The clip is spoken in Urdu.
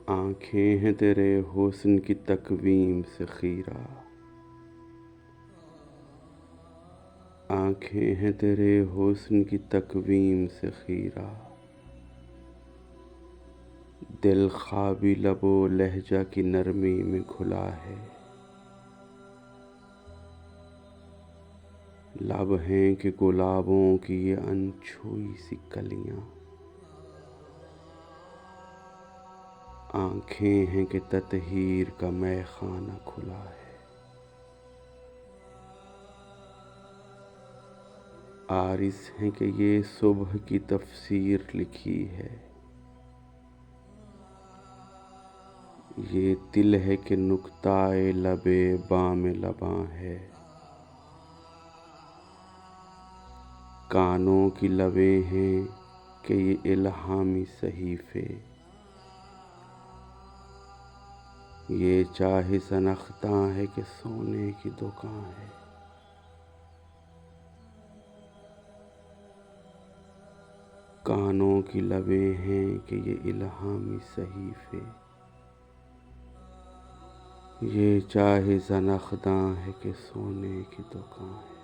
آنکھیں ہیں تیرے حسن کی تکویم سے خیرہ، آنکھیں ہیں تیرے حسن کی تکویم سے خیرہ، دل خوابی لب و لہجہ کی نرمی میں گھلا ہے، لب ہیں کہ گلابوں کی یہ انچھوئی سی کلیاں، آنکھیں ہیں کہ تطہیر کا مے خانہ کھلا ہے، عارض ہیں کہ یہ صبح کی تفسیر لکھی ہے، یہ دل ہے کہ نکتہ لب بام لباں ہے، کانوں کی لبیں ہیں کہ یہ الہامی صحیفے، یہ چاہے زنخداں ہے کہ سونے کی دکان ہے، کانوں کی لبیں ہیں کہ یہ الہامی صحیفے، یہ چاہے زنخداں ہے کہ سونے کی دکان ہے۔